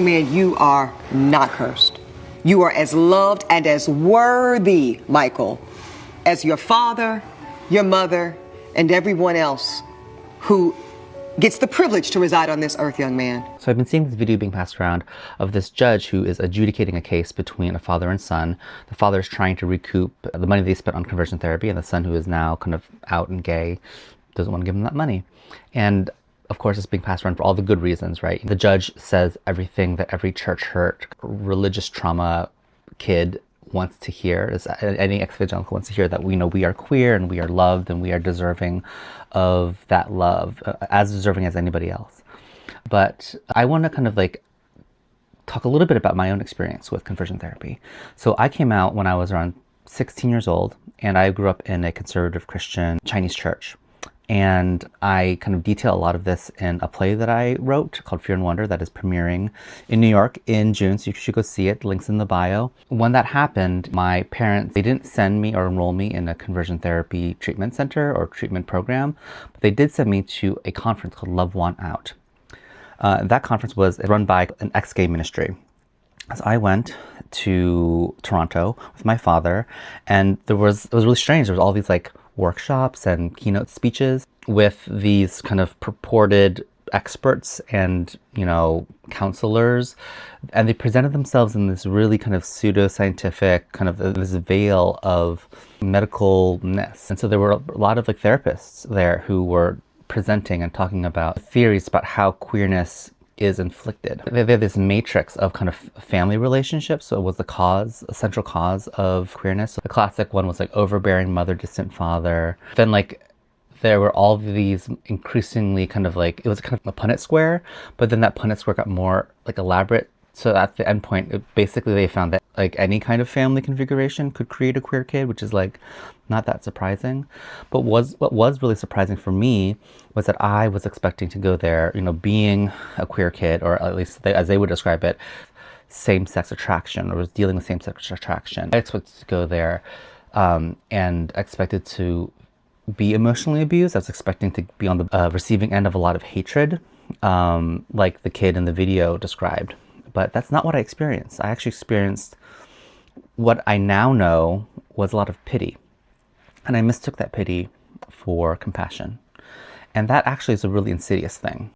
Man, you are not cursed. You are as loved and as worthy, Michael, as your father, your mother, and everyone else who gets the privilege to reside on this earth, young man. So I've been seeing this video being passed around of this judge who is adjudicating a case between a father and son. The father is trying to recoup the money they spent on conversion therapy, and the son, who is now kind of out and gay, doesn't want to give him that money. And of course, it's being passed around for all the good reasons, right? The judge says everything that every church hurt, religious trauma kid wants to hear, any ex-evangelical wants to hear, that we know we are queer and we are loved and we are deserving of that love, as deserving as anybody else. But I want to kind of like talk a little bit about my own experience with conversion therapy. So I came out when I was around 16 years old, and I grew up in a conservative Christian Chinese church. And I kind of detail a lot of this in a play that I wrote called Fear and Wonder that is premiering in New York in June, so you should go see it. Links in the bio. When that happened, my parents, they didn't send me or enroll me in a conversion therapy treatment center or treatment program, but they did send me to a conference called Love Want Out. That conference was run by an ex-gay ministry. So I went to Toronto with my father, and it was really strange. There was all these like workshops and keynote speeches with these kind of purported experts and, you know, counselors, and they presented themselves in this really kind of pseudo-scientific kind of this veil of medicalness. And so there were a lot of like therapists there who were presenting and talking about theories about how queerness is inflicted. They have this matrix of kind of family relationships. So it was a central cause of queerness. So the classic one was like overbearing mother, distant father. Then like there were all these increasingly kind of like, it was kind of a Punnett square, but then that Punnett square got more like elaborate. So at the end point, basically they found that like any kind of family configuration could create a queer kid, which is like not that surprising. But what was really surprising for me was that I was expecting to go there, you know, being a queer kid, or at least as they would describe it, same-sex attraction, or was dealing with same-sex attraction. I expected to go there and expected to be emotionally abused. I was expecting to be on the receiving end of a lot of hatred, like the kid in the video described. But that's not what I experienced. I actually experienced what I now know was a lot of pity. And I mistook that pity for compassion. And that actually is a really insidious thing.